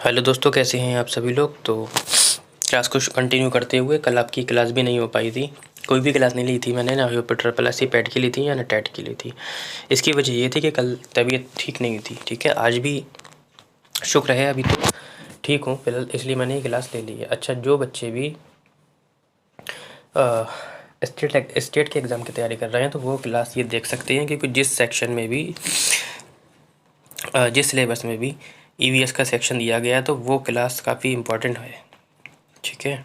Hello दोस्तों, कैसे हैं आप सभी लोग। तो क्लास को कंटिन्यू करते हुए, कल आपकी क्लास भी नहीं हो पाई थी, कोई भी क्लास नहीं ली थी मैंने, ना ट्रिपल पैड की ली थी या ना टेट की ली थी। इसकी वजह ये थी कि कल तबीयत ठीक नहीं थी। ठीक है, आज भी शुक्र है अभी तो ठीक हूँ फिलहाल, इसलिए मैंने ये क्लास ले ली है। अच्छा, जो बच्चे भी स्टेट के एग्ज़ाम की तैयारी कर रहे हैं तो वो क्लास ये देख सकते हैं, क्योंकि जिस सेक्शन में भी जिस सिलेबस में भी ईवीएस का सेक्शन दिया गया है तो वो क्लास काफ़ी इम्पोर्टेंट है। ठीक है,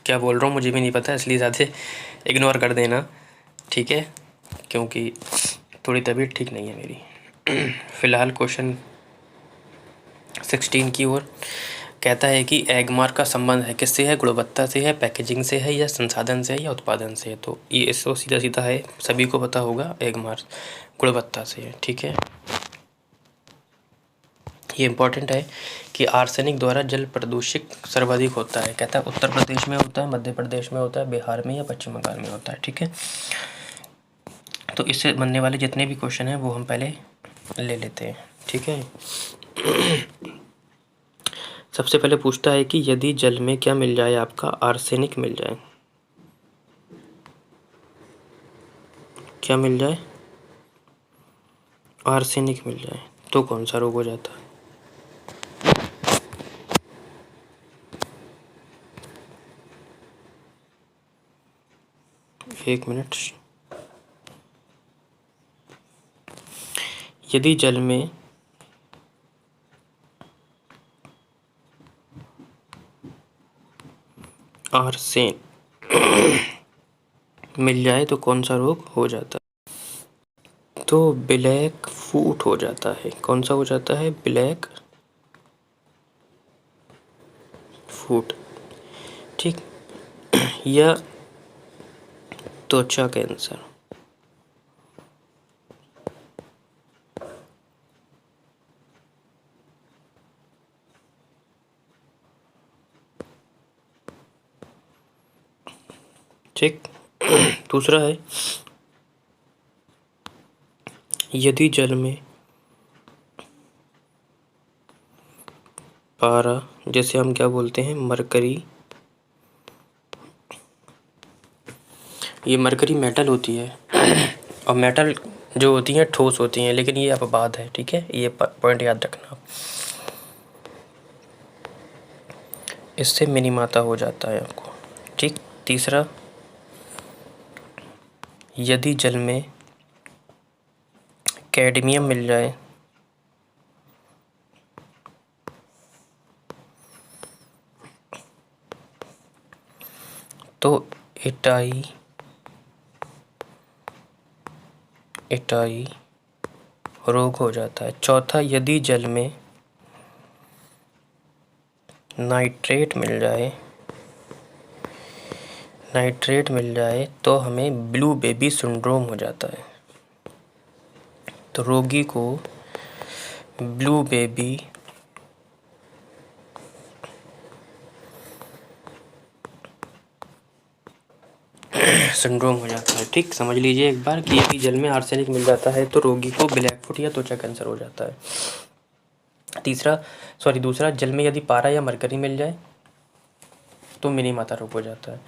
क्या बोल रहा हूँ मुझे भी नहीं पता, इसलिए ज़्यादा इग्नोर कर देना। ठीक है, क्योंकि थोड़ी तबीयत ठीक नहीं है मेरी। फ़िलहाल क्वेश्चन 16 की ओर कहता है कि एगमार्क का संबंध है किससे है, गुणवत्ता से है, पैकेजिंग से है, या संसाधन से है, या उत्पादन से है। तो ये इसको सीधा सीधा है, सभी को पता होगा, एगमार्क गुणवत्ता से है। ठीक है, ये इम्पॉर्टेंट है कि आर्सेनिक द्वारा जल प्रदूषित सर्वाधिक होता है। कहता है उत्तर प्रदेश में होता है, मध्य प्रदेश में होता है, बिहार में या पश्चिम बंगाल में होता है। ठीक है, तो इससे बनने वाले जितने भी क्वेश्चन हैं वो हम पहले ले लेते हैं। ठीक है, सबसे पहले पूछता है कि यदि जल में क्या मिल जाए, आपका आर्सेनिक मिल जाए, क्या मिल जाए, आर्सेनिक मिल जाए तो कौन सा रोग हो जाता है। एक मिनट, यदि जल में आर्सेन मिल जाए तो कौन सा रोग हो जाता है। तो ब्लैक फूट हो जाता है। कौन सा हो जाता है, ब्लैक फूट। ठीक, या त्वचा कैंसर। ठीक, दूसरा है यदि जल में पारा, जैसे हम क्या बोलते हैं, मरकरी, ये मरकरी मेटल होती है और मेटल जो होती हैं ठोस होती हैं, लेकिन ये अपवाद है। ठीक है, ये पॉइंट याद रखना, इससे मिनीमाता हो जाता है आपको। ठीक, तीसरा, यदि जल में कैडमियम मिल जाए तो इटाई रोग हो जाता है। चौथा, यदि जल में नाइट्रेट मिल जाए तो हमें ब्लू बेबी सिंड्रोम हो जाता है। तो रोगी को ब्लू बेबी सिंड्रोम हो जाता है। ठीक, समझ लीजिए एक बार कि यदि जल में आर्सेनिक मिल जाता है तो रोगी को ब्लैक फुट या त्वचा कैंसर हो जाता है। दूसरा, जल में यदि पारा या मरकरी मिल जाए तो मिनीमाता रोग हो जाता है।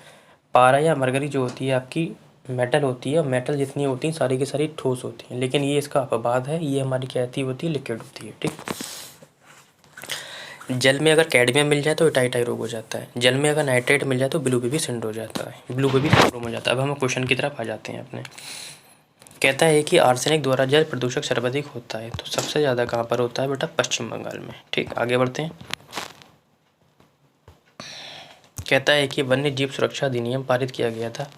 पारा या मरकरी जो होती है आपकी मेटल होती है, मेटल जितनी होती हैं सारी की सारी ठोस होती हैं, लेकिन ये इसका अपवाद है, ये हमारी कहती होती है लिक्विड होती है। ठीक, जल में अगर कैडमियम मिल जाए तो इटाई रोग हो जाता है। जल में अगर नाइट्रेट मिल जाए तो ब्लू बेबी सिंड्रोम हो जाता है, ब्लू बेबी सिंड्रोम हो जाता है। अब हम क्वेश्चन की तरफ आ जाते हैं अपने। कहता है कि आर्सेनिक द्वारा जल प्रदूषक सर्वाधिक होता है, तो सबसे ज़्यादा कहाँ पर होता है बेटा, पश्चिम बंगाल में। ठीक, आगे बढ़ते हैं। कहता है कि वन्य जीव सुरक्षा अधिनियम पारित किया गया था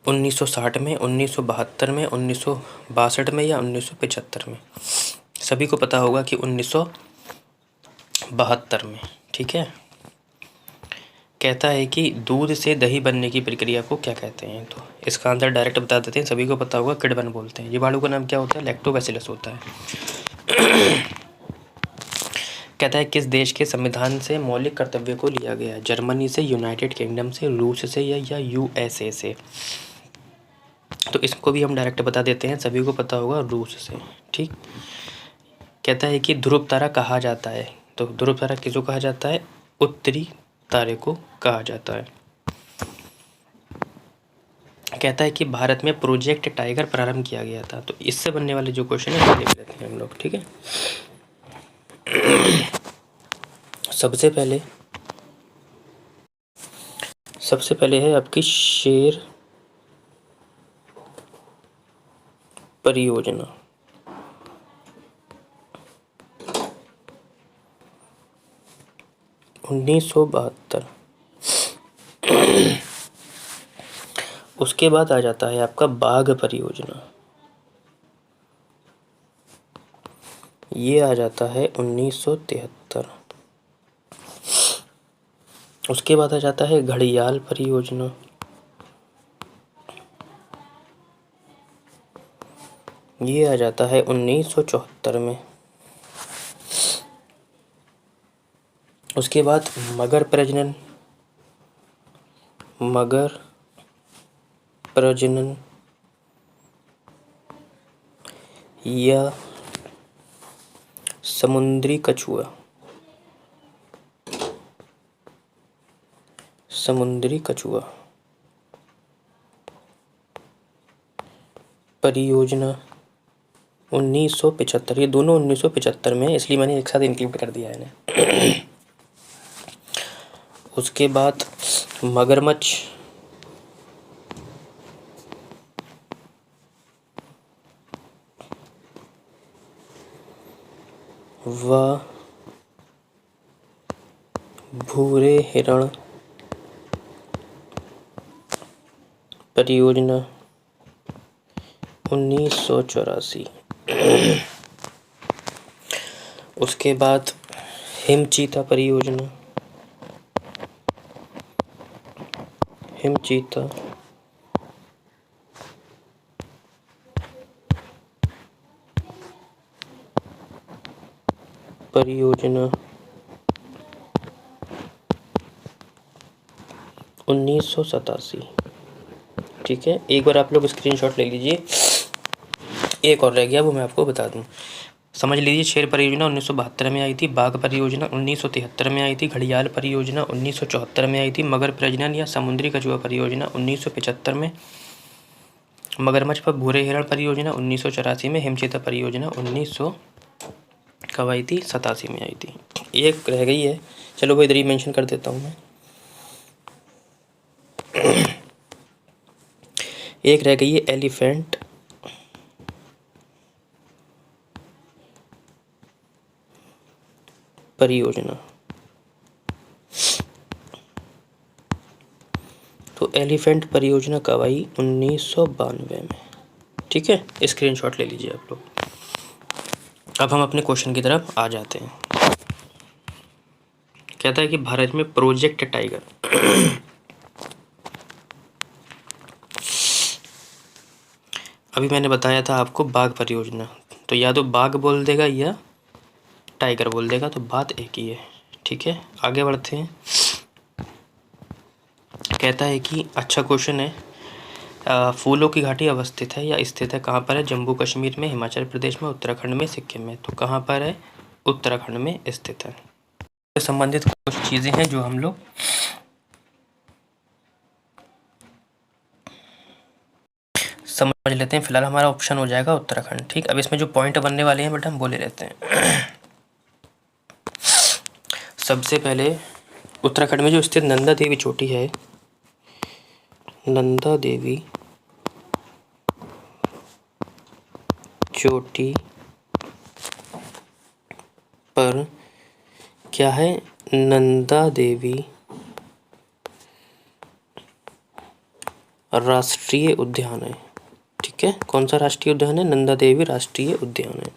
1960 में, 1972 में, 1962 में, या 1975 में। सभी को पता होगा कि 1972 में। ठीक है, कहता है कि दूध से दही बनने की प्रक्रिया को क्या कहते हैं। तो इसका आंसर डायरेक्ट बता देते हैं, सभी को पता होगा, किडबन बोलते हैं। जीवाणु का नाम क्या होता है, लैक्टोबैसिलस होता है। कहता है किस देश के संविधान से मौलिक कर्तव्य को लिया गया है, जर्मनी से, यूनाइटेड किंगडम से, रूस से, या यूएसए से। तो इसको भी हम डायरेक्ट बता देते हैं, सभी को पता होगा, रूस से। ठीक, कहता है कि ध्रुव तारा कहा जाता है, तो ध्रुव तारा किसको कहा जाता है? उत्तरी तारे को कहा जाता है। कहता है कि भारत में प्रोजेक्ट टाइगर प्रारंभ किया गया था, तो इससे बनने वाले जो क्वेश्चन है वो देख लेते हैं हम लोग, ठीक है। सबसे पहले है आपकी शेर परियोजना। (1972) उसके बाद आ जाता है आपका बाघ परियोजना, ये आ जाता है 1973। उसके बाद आ जाता है घड़ियाल परियोजना, ये आ जाता है 1974 में। उसके बाद मगर प्रजनन या समुद्री कछुआ परियोजना 1975। ये दोनों 1975 में, इसलिए मैंने एक साथ इंक्लूड कर दिया है इन्हें। उसके बाद मगरमच्छ व भूरे हिरण परियोजना 1984। उसके बाद हिमचीता परियोजना, परियोजना 1987, ठीक है। एक बार आप लोग स्क्रीनशॉट ले लीजिए। एक और रह गया, वो मैं आपको बता दूं। समझ लीजिए, शेर परियोजना 1972 में आई थी, बाघ परियोजना 1973 में आई थी, घड़ियाल परियोजना 1974 में आई थी, मगर प्रजनन या समुद्री कछुआ परियोजना 1975 में, मगरमच्छ पर भूरे हिरण परियोजना 1984 में, हिमचीता परियोजना 87 में आई थी। एक रह गई है, चलो वो इधर ही मेंशन कर देता हूँ मैं। एक रह गई है एलिफेंट परियोजना। तो एलिफेंट परियोजना कब आई? 1992 में, ठीक है। स्क्रीनशॉट ले लीजिए आप लोग। अब हम अपने क्वेश्चन की तरफ आ जाते हैं। कहता है कि भारत में प्रोजेक्ट टाइगर अभी मैंने बताया था आपको बाघ परियोजना, तो या तो बाघ बोल देगा या टाइगर बोल देगा, तो बात एक ही है, ठीक है। आगे बढ़ते हैं। कहता है कि अच्छा क्वेश्चन है, फूलों की घाटी अवस्थित है या स्थित है कहाँ पर है? जम्मू कश्मीर में, हिमाचल प्रदेश में, उत्तराखंड में, सिक्किम में। तो कहाँ पर है? उत्तराखंड में स्थित है। संबंधित कुछ चीज़ें हैं जो हम लोग समझ लेते हैं। फिलहाल हमारा ऑप्शन हो जाएगा उत्तराखंड, ठीक। अब इसमें जो पॉइंट बनने वाले हैं बेटा हम बोले रहते हैं। सबसे पहले उत्तराखंड में जो स्थित नंदा देवी चोटी है, नंदा देवी चोटी पर क्या है? नंदा देवी राष्ट्रीय उद्यान है, ठीक है। कौन सा राष्ट्रीय उद्यान है? नंदा देवी राष्ट्रीय उद्यान है।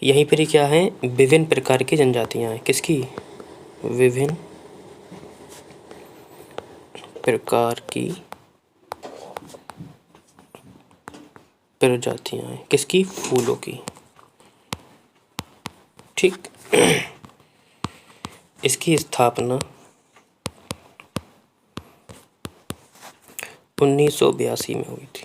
यहीं पर ही क्या है? विभिन्न प्रकार की जनजातियां हैं। किसकी? विभिन्न प्रकार की प्रजातियां हैं। किसकी? फूलों की, ठीक। इसकी स्थापना 1982 में हुई थी।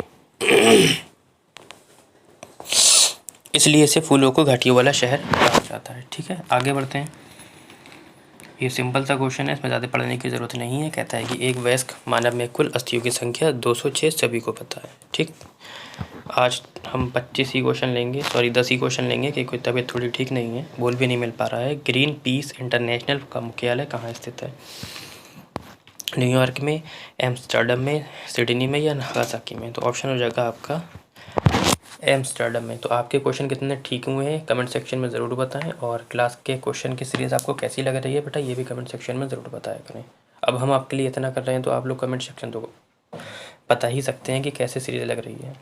इसलिए इसे फूलों को घाटियों वाला शहर कहा जाता है। ठीक है, आगे बढ़ते हैं। ये सिंपल सा क्वेश्चन है, इसमें ज़्यादा पढ़ने की ज़रूरत नहीं है। कहता है कि एक वयस्क मानव में कुल अस्थियों की संख्या 206 सभी को पता है। ठीक, आज हम 25 ही क्वेश्चन लेंगे, सॉरी 10 ही क्वेश्चन लेंगे क्योंकि तबीयत थोड़ी ठीक नहीं है, बोल भी नहीं मिल पा रहा है। ग्रीन पीस इंटरनेशनल का मुख्यालय कहाँ स्थित है? न्यूयॉर्क में, एम्स्टर्डम में, सिडनी में या नागासाकी में? तो ऑप्शन हो जाएगा आपका एम्स्टर्डम में। तो आपके क्वेश्चन कितने ठीक हुए हैं कमेंट सेक्शन में ज़रूर बताएं, और क्लास के क्वेश्चन की सीरीज़ आपको कैसी लग रही है बेटा, ये भी कमेंट सेक्शन में ज़रूर बताया करें। अब हम आपके लिए इतना कर रहे हैं तो आप लोग कमेंट सेक्शन तो बता ही सकते हैं कि कैसे सीरीज़ लग रही है।